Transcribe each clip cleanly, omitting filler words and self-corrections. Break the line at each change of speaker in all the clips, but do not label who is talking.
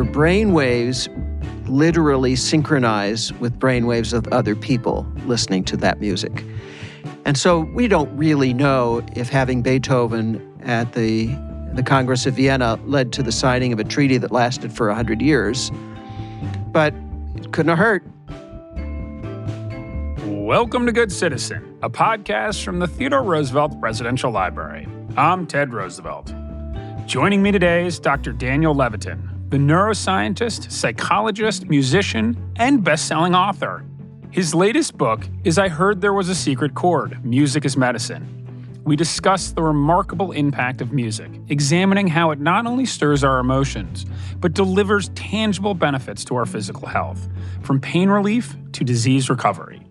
your brain waves literally synchronize with brain waves of other people listening to that music. And so we don't really know if having Beethoven at the Congress of Vienna led to the signing of a treaty that lasted for 100 years, but it couldn't have hurt.
Welcome to Good Citizen, a podcast from the Theodore Roosevelt Presidential Library. I'm Ted Roosevelt. Joining me today is Dr. Daniel Levitin, the neuroscientist, psychologist, musician, and best-selling author. His latest book is I Heard There Was a Secret Chord, Music is Medicine. We discuss the remarkable impact of music, examining how it not only stirs our emotions, but delivers tangible benefits to our physical health, from pain relief to disease recovery.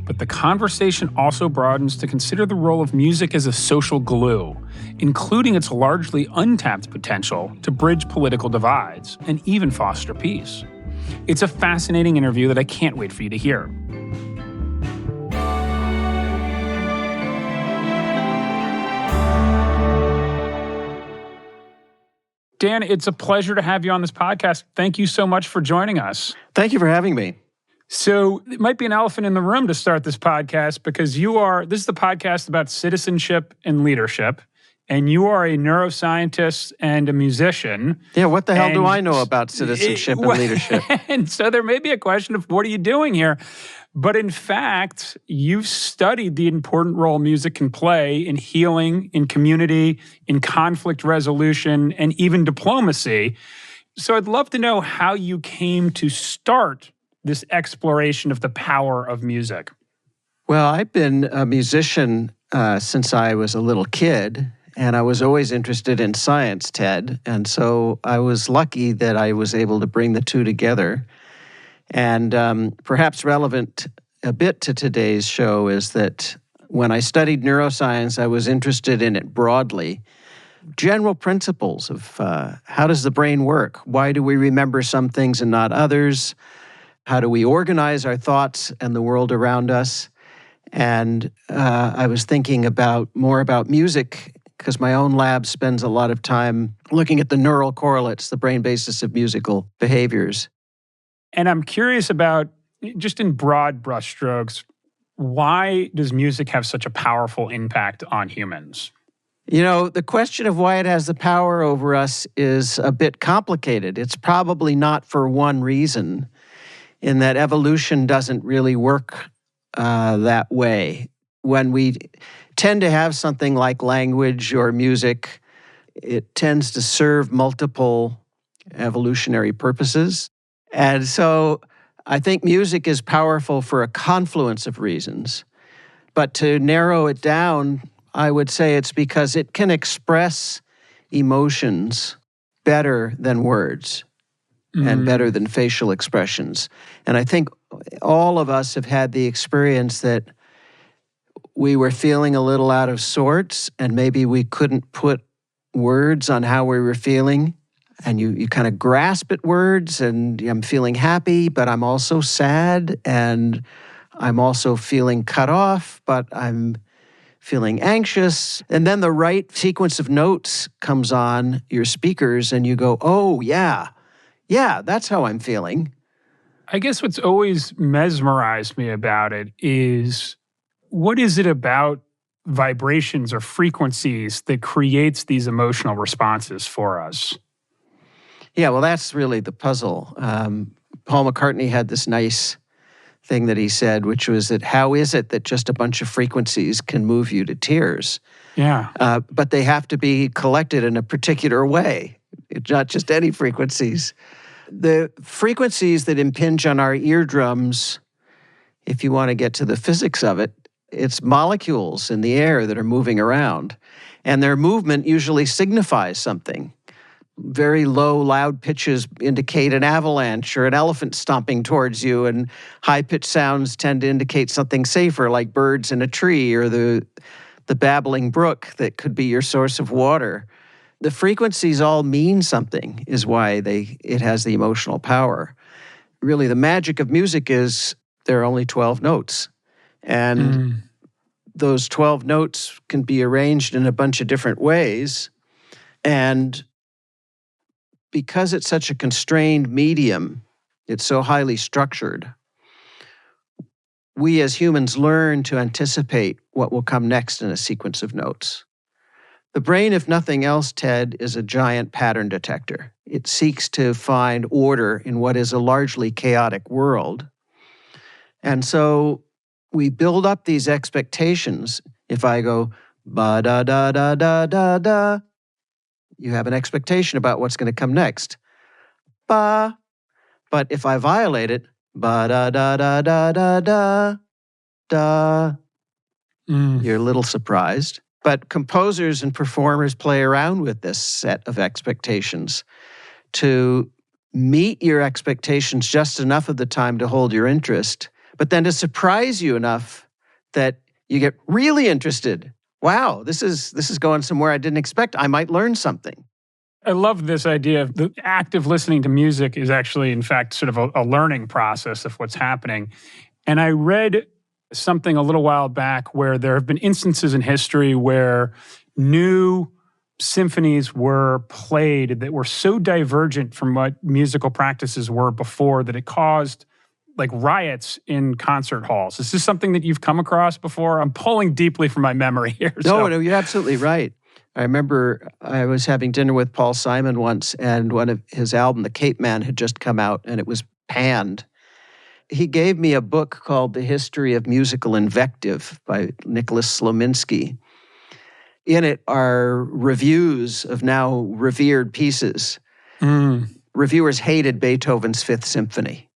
But the conversation also broadens to consider the role of music as a social glue, including its largely untapped potential to bridge political divides and even foster peace. It's a fascinating interview that I can't wait for you to hear. Dan, it's a pleasure to have you on this podcast. Thank you so much for joining us.
Thank you for having me.
So it might be an elephant in the room to start this podcast because this is the podcast about citizenship and leadership, and you are a neuroscientist and a musician.
Yeah, what the hell do I know about citizenship and leadership?
And so there may be a question of what are you doing here? But in fact, you've studied the important role music can play in healing, in community, in conflict resolution, and even diplomacy. So I'd love to know how you came to start this exploration of the power of music.
Well, I've been a musician since I was a little kid, and I was always interested in science, Ted. And so I was lucky that I was able to bring the two together. And perhaps relevant a bit to today's show is that when I studied neuroscience, I was interested in it broadly. General principles of how does the brain work? Why do we remember some things and not others? How do we organize our thoughts and the world around us? And I was thinking more about music because my own lab spends a lot of time looking at the neural correlates, the brain basis of musical behaviors.
And I'm curious about, just in broad brushstrokes, why does music have such a powerful impact on humans?
You know, the question of why it has the power over us is a bit complicated. It's probably not for one reason, in that evolution doesn't really work that way. When we tend to have something like language or music, it tends to serve multiple evolutionary purposes. And so I think music is powerful for a confluence of reasons. But to narrow it down, I would say it's because it can express emotions better than words. And better than facial expressions. And I think all of us have had the experience that we were feeling a little out of sorts and maybe we couldn't put words on how we were feeling. And you kind of grasp at words and I'm feeling happy, but I'm also sad and I'm also feeling cut off, but I'm feeling anxious. And then the right sequence of notes comes on your speakers and you go, oh, yeah, that's how I'm feeling.
I guess what's always mesmerized me about it is, what is it about vibrations or frequencies that creates these emotional responses for us?
Yeah, well, that's really the puzzle. Paul McCartney had this nice thing that he said, which was that how is it that just a bunch of frequencies can move you to tears?
Yeah.
But they have to be collected in a particular way. It's not just any frequencies. The frequencies that impinge on our eardrums, if you want to get to the physics of it, it's molecules in the air that are moving around. And their movement usually signifies something. Very low, loud pitches indicate an avalanche or an elephant stomping towards you, and high-pitched sounds tend to indicate something safer, like birds in a tree or the babbling brook that could be your source of water. The frequencies all mean something, is why it has the emotional power. Really, the magic of music is there are only 12 notes. And those 12 notes can be arranged in a bunch of different ways. And because it's such a constrained medium, it's so highly structured, we as humans learn to anticipate what will come next in a sequence of notes. The brain, if nothing else, Ted, is a giant pattern detector. It seeks to find order in what is a largely chaotic world. And so we build up these expectations. If I go ba-da-da-da-da-da-da, you have an expectation about what's going to come next. Ba. But if I violate it, ba-da-da-da-da-da-da, you're a little surprised. But composers and performers play around with this set of expectations to meet your expectations just enough of the time to hold your interest, but then to surprise you enough that you get really interested. Wow, this is going somewhere I didn't expect. I might learn something.
I love this idea of the act of listening to music is actually, in fact, sort of a learning process of what's happening. And I read something a little while back where there have been instances in history where new symphonies were played that were so divergent from what musical practices were before that it caused like riots in concert halls. Is this something that you've come across before? I'm pulling deeply from my memory here.
No, you're absolutely right. I remember I was having dinner with Paul Simon once, and one of his album, The Cape Man, had just come out, and it was panned. He gave me a book called The History of Musical Invective by Nicholas Slominski. In it are reviews of now revered pieces. Reviewers hated Beethoven's Fifth Symphony.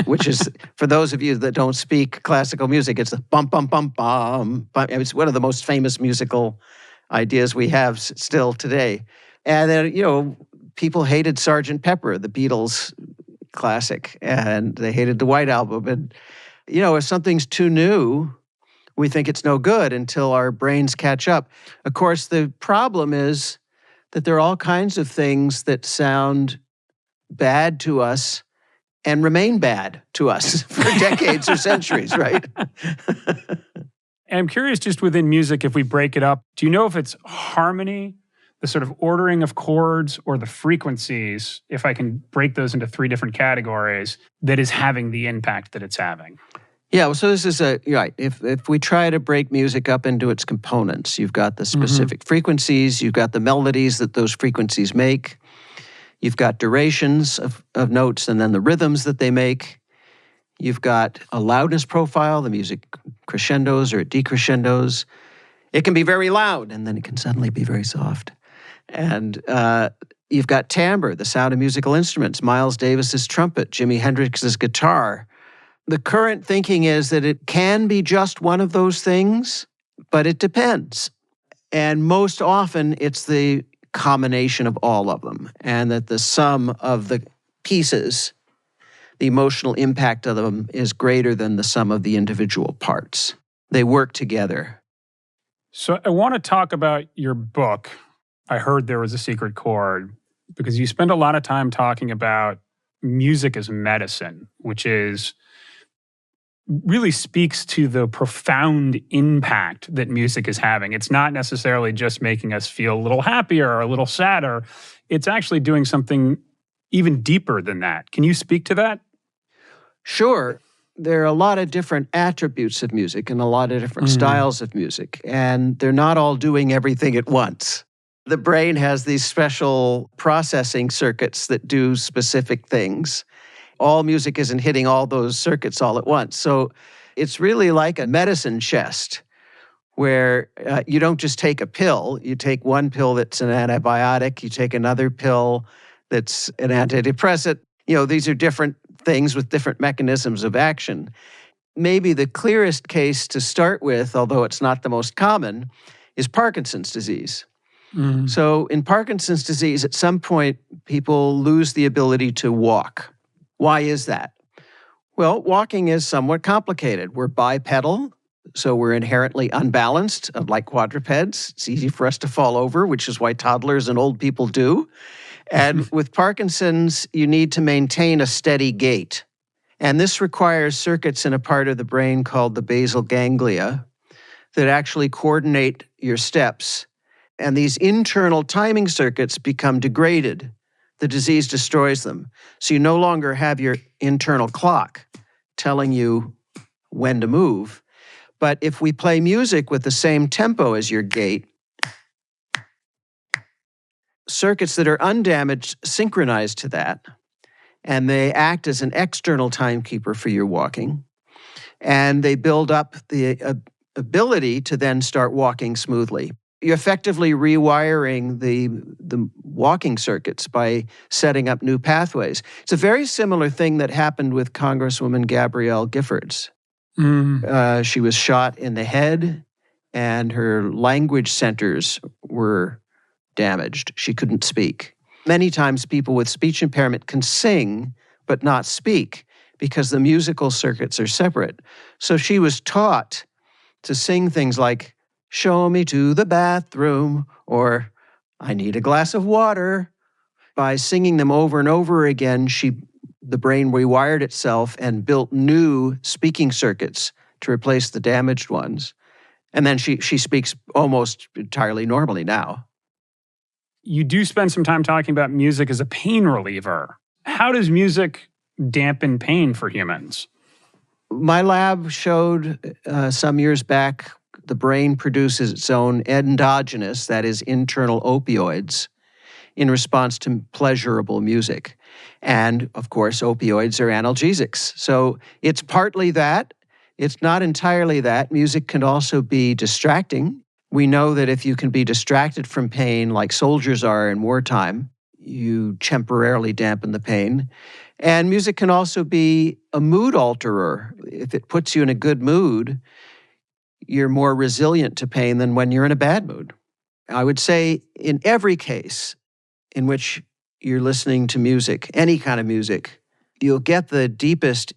Which is, for those of you that don't speak classical music, it's a bum, bum, bum, bum. It's one of the most famous musical ideas we have still today. And then, people hated Sgt. Pepper, the Beatles classic, and they hated the White Album. And, if something's too new, we think it's no good until our brains catch up. Of course, the problem is that there are all kinds of things that sound bad to us and remain bad to us for decades or centuries, right?
I'm curious, just within music, if we break it up, do you know if it's harmony, the sort of ordering of chords, or the frequencies, if I can break those into three different categories, that is having the impact that it's having?
Yeah, well, so this is right. If we try to break music up into its components, you've got the specific frequencies, you've got the melodies that those frequencies make, you've got durations of notes and then the rhythms that they make. You've got a loudness profile, the music crescendos or decrescendos. It can be very loud and then it can suddenly be very soft. And you've got timbre, the sound of musical instruments, Miles Davis's trumpet, Jimi Hendrix's guitar. The current thinking is that it can be just one of those things, but it depends. And most often it's the combination of all of them, and that the sum of the pieces, the emotional impact of them, is greater than the sum of the individual parts. They work together.
So I want to talk about your book, I Heard There Was a Secret Chord, because you spend a lot of time talking about music as medicine, which really speaks to the profound impact that music is having. It's not necessarily just making us feel a little happier or a little sadder. It's actually doing something even deeper than that. Can you speak to that?
Sure. There are a lot of different attributes of music and a lot of different styles of music, and they're not all doing everything at once. The brain has these special processing circuits that do specific things. All music isn't hitting all those circuits all at once. So it's really like a medicine chest where you don't just take a pill. You take one pill that's an antibiotic. You take another pill that's an antidepressant. These are different things with different mechanisms of action. Maybe the clearest case to start with, although it's not the most common, is Parkinson's disease. So in Parkinson's disease, at some point, people lose the ability to walk. Why is that? Well, walking is somewhat complicated. We're bipedal, so we're inherently unbalanced, like quadrupeds. It's easy for us to fall over, which is why toddlers and old people do. And with Parkinson's, you need to maintain a steady gait. And this requires circuits in a part of the brain called the basal ganglia that actually coordinate your steps And these internal timing circuits become degraded. The disease destroys them. So you no longer have your internal clock telling you when to move. But if we play music with the same tempo as your gait, circuits that are undamaged synchronize to that, and they act as an external timekeeper for your walking, and they build up the ability to then start walking smoothly. You're effectively rewiring the walking circuits by setting up new pathways. It's a very similar thing that happened with Congresswoman Gabrielle Giffords. She was shot in the head, and her language centers were damaged. She couldn't speak. Many times people with speech impairment can sing but not speak because the musical circuits are separate. So she was taught to sing things like, "Show me to the bathroom," or "I need a glass of water." By singing them over and over again, the brain rewired itself and built new speaking circuits to replace the damaged ones. And then she speaks almost entirely normally now.
You do spend some time talking about music as a pain reliever. How does music dampen pain for humans?
My lab showed some years back the brain produces its own endogenous, that is internal opioids, in response to pleasurable music. And of course, opioids are analgesics. So it's partly that. It's not entirely that. Music can also be distracting. We know that if you can be distracted from pain like soldiers are in wartime, you temporarily dampen the pain. And music can also be a mood alterer. If it puts you in a good mood, you're more resilient to pain than when you're in a bad mood. I would say in every case in which you're listening to music, any kind of music, you'll get the deepest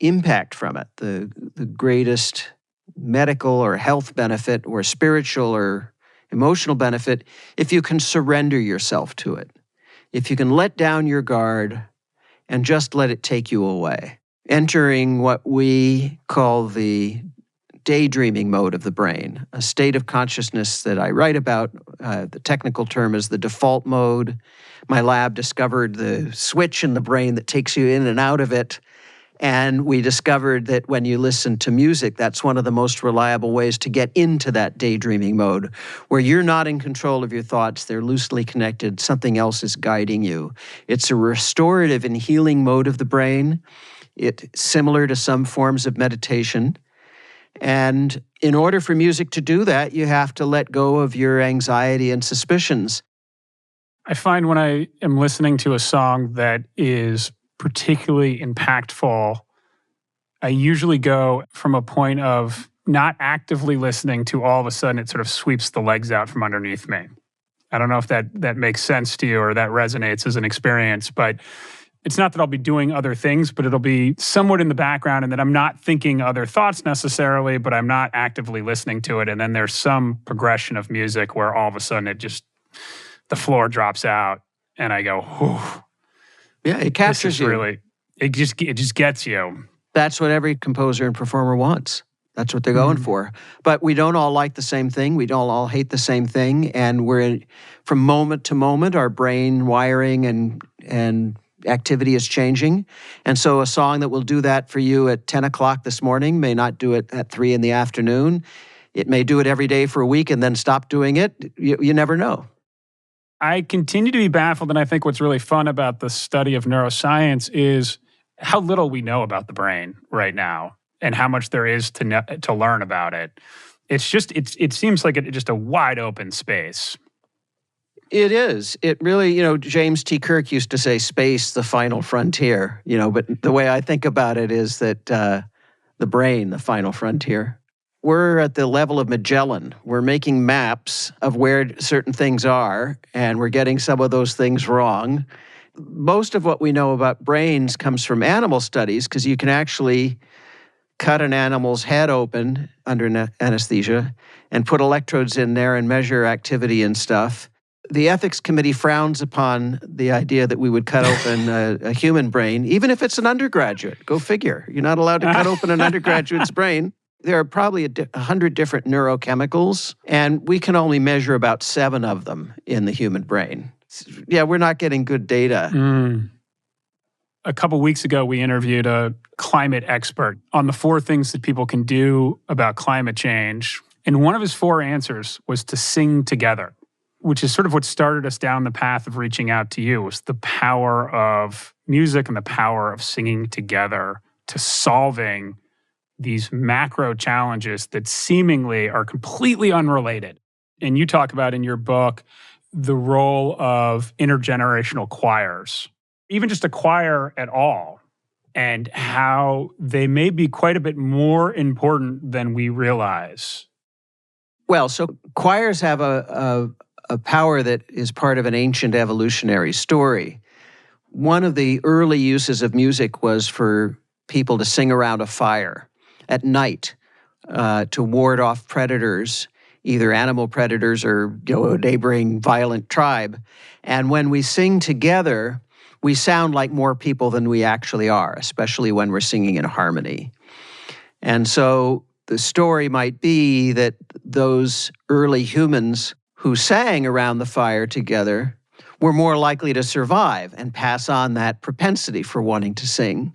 impact from it, the greatest medical or health benefit or spiritual or emotional benefit if you can surrender yourself to it. If you can let down your guard and just let it take you away. Entering what we call the daydreaming mode of the brain, a state of consciousness that I write about. The technical term is the default mode. My lab discovered the switch in the brain that takes you in and out of it. And we discovered that when you listen to music, that's one of the most reliable ways to get into that daydreaming mode, where you're not in control of your thoughts. They're loosely connected. Something else is guiding you. It's a restorative and healing mode of the brain. It's similar to some forms of meditation. And in order for music to do that, you have to let go of your anxiety and suspicions.
I find when I am listening to a song that is particularly impactful, I usually go from a point of not actively listening to all of a sudden it sort of sweeps the legs out from underneath me. I don't know if that makes sense to you or that resonates as an experience, but it's not that I'll be doing other things, but it'll be somewhat in the background and that I'm not thinking other thoughts necessarily, but I'm not actively listening to it. And then there's some progression of music where all of a sudden the floor drops out and I go, whew.
Yeah, it captures you.
Really, it just gets you.
That's what every composer and performer wants. That's what they're going for. But we don't all like the same thing. We don't all hate the same thing. And from moment to moment, our brain wiring and activity is changing. And so a song that will do that for you at 10 o'clock this morning may not do it at 3 in the afternoon. It may do it every day for a week and then stop doing it. You never know.
I continue to be baffled, and I think what's really fun about the study of neuroscience is how little we know about the brain right now and how much there is to learn about it. It seems like just a wide open space.
It is. It really, James T. Kirk used to say space, the final frontier, but the way I think about it is that the brain, the final frontier. We're at the level of Magellan. We're making maps of where certain things are, and we're getting some of those things wrong. Most of what we know about brains comes from animal studies, because you can actually cut an animal's head open under anesthesia and put electrodes in there and measure activity and stuff. The ethics committee frowns upon the idea that we would cut open a human brain, even if it's an undergraduate. Go figure. You're not allowed to cut open an undergraduate's brain. There are probably 100 different neurochemicals, and we can only measure about 7 of them in the human brain. Yeah, we're not getting good data.
A couple weeks ago, we interviewed a climate expert on the 4 things that people can do about climate change. And one of his 4 answers was to sing together, which is sort of what started us down the path of reaching out to you, was the power of music and the power of singing together to solving these macro challenges that seemingly are completely unrelated. And you talk about in your book the role of intergenerational choirs, even just a choir at all, and how they may be quite a bit more important than we realize.
Well, so choirs have a power that is part of an ancient evolutionary story. One of the early uses of music was for people to sing around a fire at night to ward off predators, either animal predators or a neighboring violent tribe. And when we sing together, we sound like more people than we actually are, especially when we're singing in harmony. And so the story might be that those early humans who sang around the fire together were more likely to survive and pass on that propensity for wanting to sing.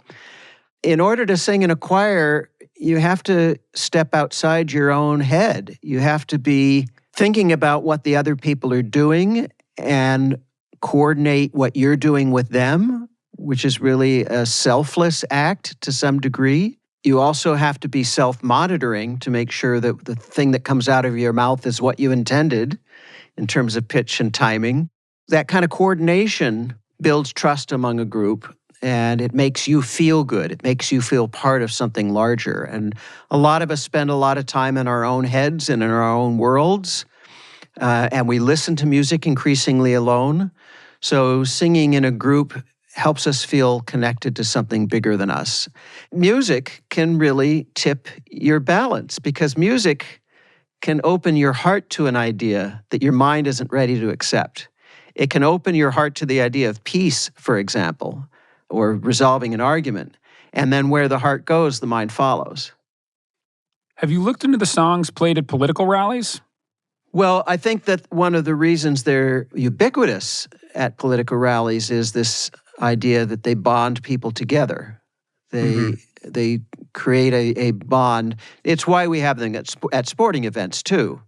In order to sing in a choir, you have to step outside your own head. You have to be thinking about what the other people are doing and coordinate what you're doing with them, which is really a selfless act to some degree. You also have to be self-monitoring to make sure that the thing that comes out of your mouth is what you intended in terms of pitch and timing. That kind of coordination builds trust among a group, and it makes you feel good. It makes you feel part of something larger. And a lot of us spend a lot of time in our own heads and in our own worlds, and we listen to music increasingly alone. So singing in a group helps us feel connected to something bigger than us. Music can really tip your balance because music can open your heart to an idea that your mind isn't ready to accept. It can open your heart to the idea of peace, for example, or resolving an argument. And then where the heart goes, the mind follows.
Have you looked into the songs played at political rallies?
Well, I think that one of the reasons they're ubiquitous at political rallies is this idea that they bond people together. They create a bond. It's why we have them at sporting events, too.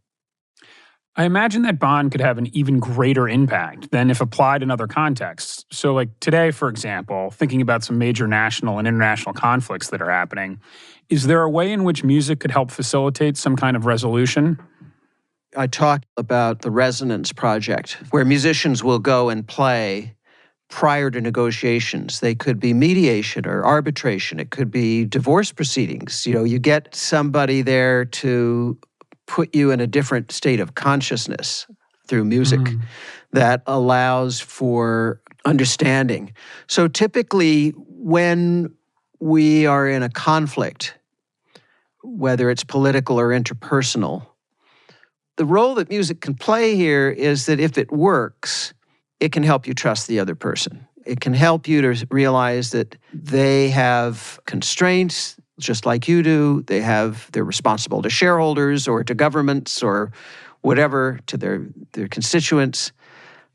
I imagine that bond could have an even greater impact than if applied in other contexts. So like today, for example, thinking about some major national and international conflicts that are happening, is there a way in which music could help facilitate some kind of resolution?
I talk about the Resonance Project, where musicians will go and play prior to negotiations. They could be mediation or arbitration. It could be divorce proceedings. You get somebody there to put you in a different state of consciousness through music that allows for understanding. So typically when we are in a conflict, whether it's political or interpersonal, the role that music can play here is that if it works, it can help you trust the other person. It can help you to realize that they have constraints just like you do. They're responsible to shareholders or to governments or whatever, to their constituents.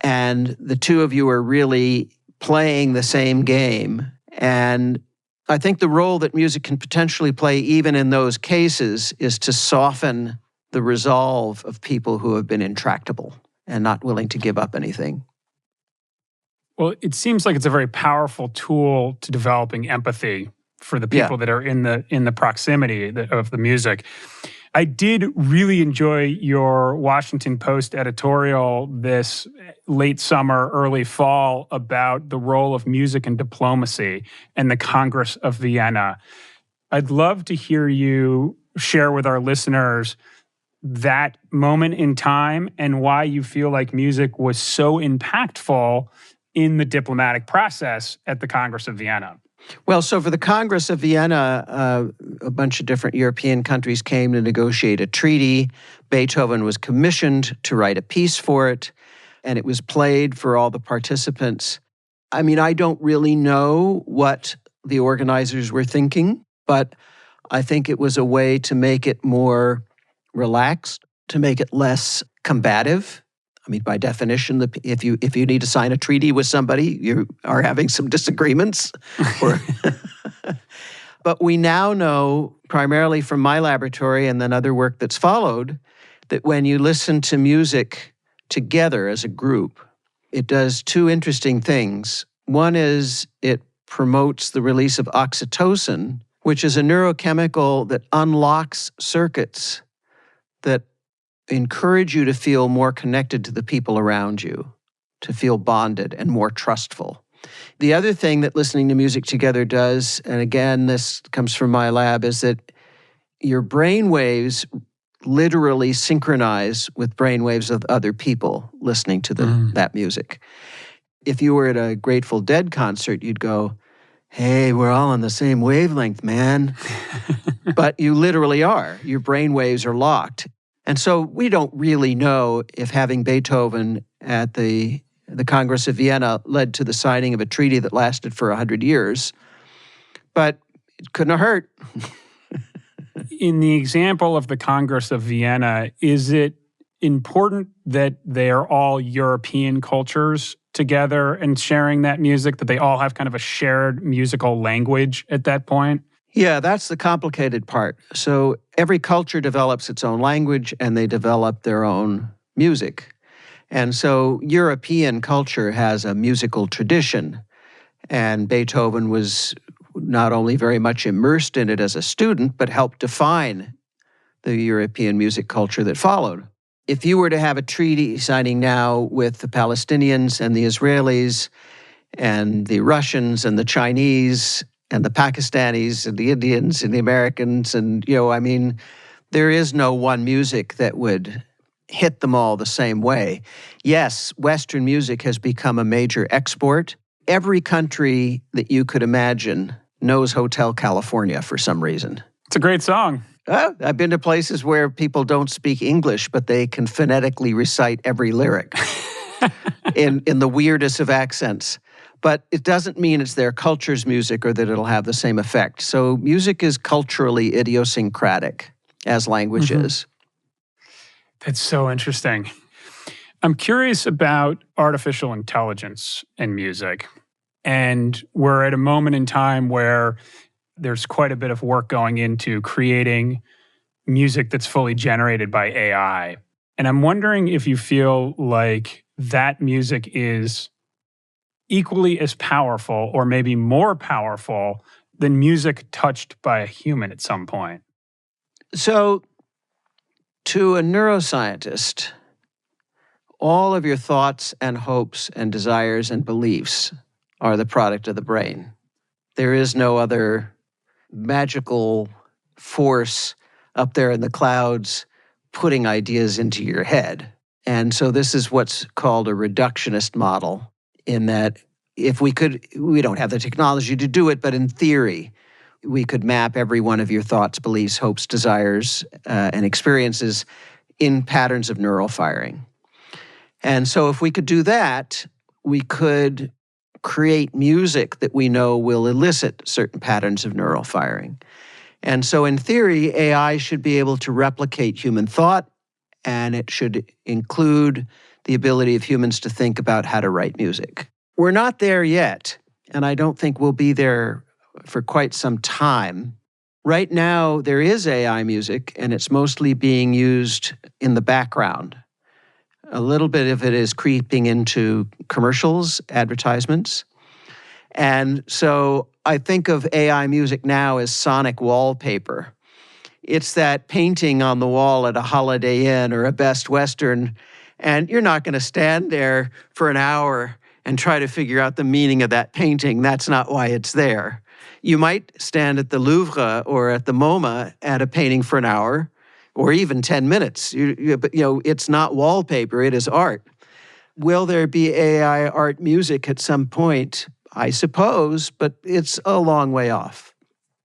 And the two of you are really playing the same game. And I think the role that music can potentially play even in those cases is to soften the resolve of people who have been intractable and not willing to give up anything.
Well, it seems like it's a very powerful tool to developing empathy for the people that are in the proximity of the music. I did really enjoy your Washington Post editorial this late summer, early fall about the role of music in diplomacy and the Congress of Vienna. I'd love to hear you share with our listeners that moment in time and why you feel like music was so impactful in the diplomatic process at the Congress of Vienna.
Well, so for the Congress of Vienna, a bunch of different European countries came to negotiate a treaty. Beethoven was commissioned to write a piece for it, and it was played for all the participants. I mean, I don't really know what the organizers were thinking, but I think it was a way to make it more relaxed, to make it less combative. I mean, by definition, if you need to sign a treaty with somebody, you are having some disagreements. But we now know, primarily from my laboratory and then other work that's followed, that when you listen to music together as a group, it does two interesting things. One is it promotes the release of oxytocin, which is a neurochemical that unlocks circuits that encourage you to feel more connected to the people around you, to feel bonded and more trustful. The other thing that listening to music together does, and again, this comes from my lab, is that your brain waves literally synchronize with brain waves of other people listening to that music. If you were at a Grateful Dead concert, you'd go, hey, we're all on the same wavelength, man. But you literally are. Your brain waves are locked. And so we don't really know if having Beethoven at the Congress of Vienna led to the signing of a treaty that lasted for 100 years, but it couldn't have hurt.
In the example of the Congress of Vienna, is it important that they are all European cultures together and sharing that music, that they all have kind of a shared musical language at that point?
Yeah, that's the complicated part. So every culture develops its own language and they develop their own music. And so European culture has a musical tradition, and Beethoven was not only very much immersed in it as a student, but helped define the European music culture that followed. If you were to have a treaty signing now with the Palestinians and the Israelis and the Russians and the Chinese and the Pakistanis and the Indians and the Americans and, there is no one music that would hit them all the same way. Yes, Western music has become a major export. Every country that you could imagine knows Hotel California for some reason.
It's a great song.
I've been to places where people don't speak English, but they can phonetically recite every lyric in the weirdest of accents. But it doesn't mean it's their culture's music or that it'll have the same effect. So music is culturally idiosyncratic, as language is.
That's so interesting. I'm curious about artificial intelligence and music. And we're at a moment in time where there's quite a bit of work going into creating music that's fully generated by AI. And I'm wondering if you feel like that music is equally as powerful or maybe more powerful than music touched by a human at some point.
So, to a neuroscientist, all of your thoughts and hopes and desires and beliefs are the product of the brain. There is no other magical force up there in the clouds putting ideas into your head. And so this is what's called a reductionist model, in that we don't have the technology to do it, but in theory, we could map every one of your thoughts, beliefs, hopes, desires, and experiences in patterns of neural firing. And so if we could do that, we could create music that we know will elicit certain patterns of neural firing. And so in theory, AI should be able to replicate human thought, and it should include the ability of humans to think about how to write music. We're not there yet, and I don't think we'll be there for quite some time. Right now, there is AI music, and it's mostly being used in the background. A little bit of it is creeping into commercials, advertisements. And so I think of AI music now as sonic wallpaper. It's that painting on the wall at a Holiday Inn or a Best Western, and you're not going to stand there for an hour and try to figure out the meaning of that painting. That's not why it's there. You might stand at the Louvre or at the MoMA at a painting for an hour or even 10 minutes. But it's not wallpaper, it is art. Will there be AI art music at some point? I suppose, but it's a long way off.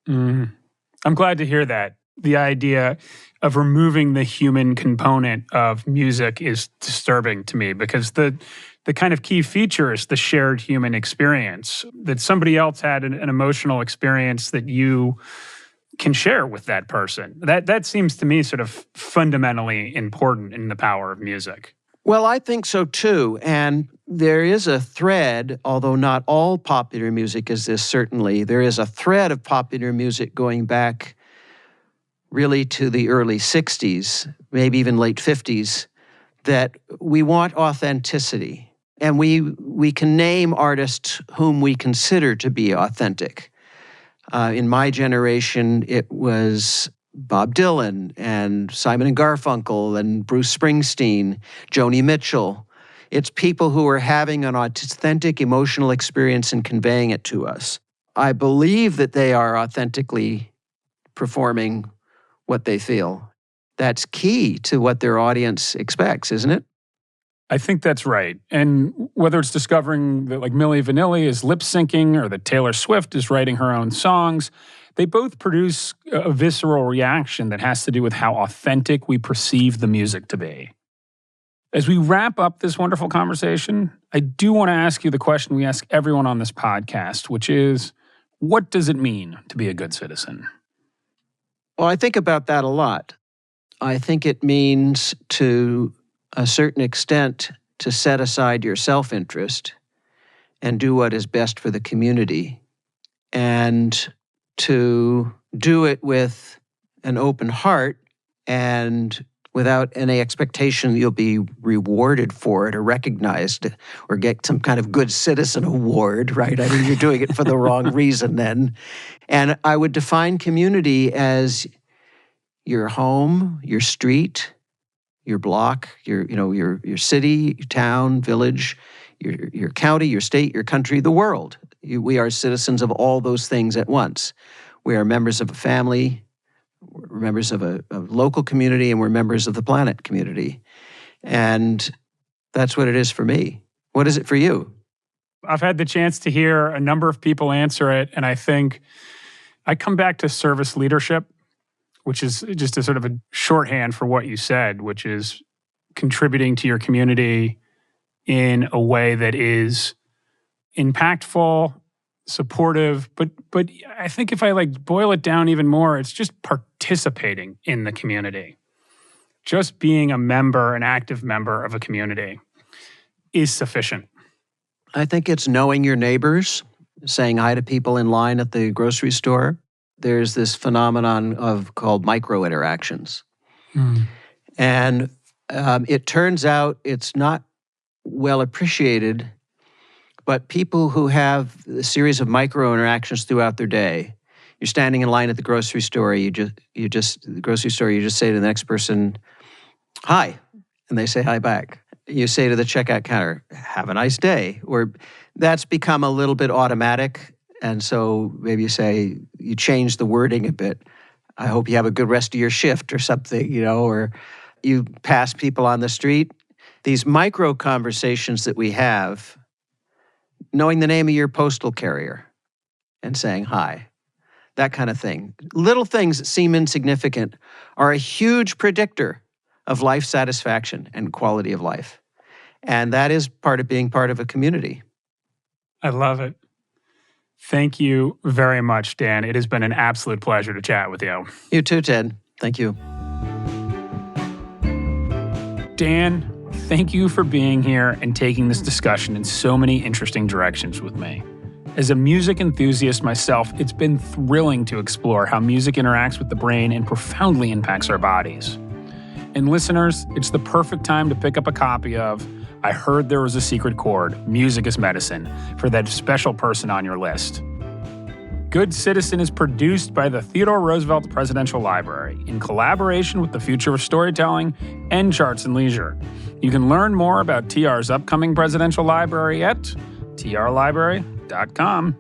I'm glad to hear that. The idea of removing the human component of music is disturbing to me, because the kind of key feature is the shared human experience, that somebody else had an emotional experience that you can share with that person. That seems to me sort of fundamentally important in the power of music.
Well, I think so too. And there is a thread, although not all popular music is this certainly, there is a thread of popular music going back really to the early 60s, maybe even late 50s, that we want authenticity. And we can name artists whom we consider to be authentic. In my generation, it was Bob Dylan and Simon and Garfunkel and Bruce Springsteen, Joni Mitchell. It's people who are having an authentic emotional experience and conveying it to us. I believe that they are authentically performing what they feel. That's key to what their audience expects, isn't it?
I think that's right. And whether it's discovering that like Milli Vanilli is lip syncing or that Taylor Swift is writing her own songs, they both produce a visceral reaction that has to do with how authentic we perceive the music to be. As we wrap up this wonderful conversation, I do want to ask you the question we ask everyone on this podcast, which is, what does it mean to be a good citizen?
Well, I think about that a lot. I think it means to a certain extent to set aside your self-interest and do what is best for the community, and to do it with an open heart and without any expectation you'll be rewarded for it or recognized or get some kind of good citizen award, right? I mean, you're doing it for the wrong reason then. And I would define community as your home, your street, your block, your city, your town, village, your county, your state, your country, the world. We are citizens of all those things at once. We are members of a family, we're members of a local community, and we're members of the planet community. And that's what it is for me. What is it for you?
I've had the chance to hear a number of people answer it, and I think I come back to service leadership, which is just a sort of a shorthand for what you said, which is contributing to your community in a way that is impactful, supportive, but I think if I boil it down even more, it's just participating in the community. Just being a member, an active member of a community is sufficient.
I think it's knowing your neighbors, saying hi to people in line at the grocery store. There's this phenomenon called micro-interactions. And it turns out it's not well appreciated, but people who have a series of micro-interactions throughout their day, you're standing in line at the grocery store, you just say to the next person, hi, and they say hi back. You say to the checkout counter, have a nice day. Or that's become a little bit automatic. And so maybe you change the wording a bit. I hope you have a good rest of your shift or something, or you pass people on the street. These micro conversations that we have, knowing the name of your postal carrier and saying hi, that kind of thing. Little things that seem insignificant are a huge predictor of life satisfaction and quality of life. And that is part of being part of a community.
I love it. Thank you very much, Dan. It has been an absolute pleasure to chat with you.
You too, Ted. Thank you.
Dan, thank you for being here and taking this discussion in so many interesting directions with me. As a music enthusiast myself, it's been thrilling to explore how music interacts with the brain and profoundly impacts our bodies. And listeners, it's the perfect time to pick up a copy of I Heard There Was a Secret Chord, Music is Medicine, for that special person on your list. Good Citizen is produced by the Theodore Roosevelt Presidential Library in collaboration with the Future of Storytelling and Charts and Leisure. You can learn more about TR's upcoming presidential library at trlibrary.com.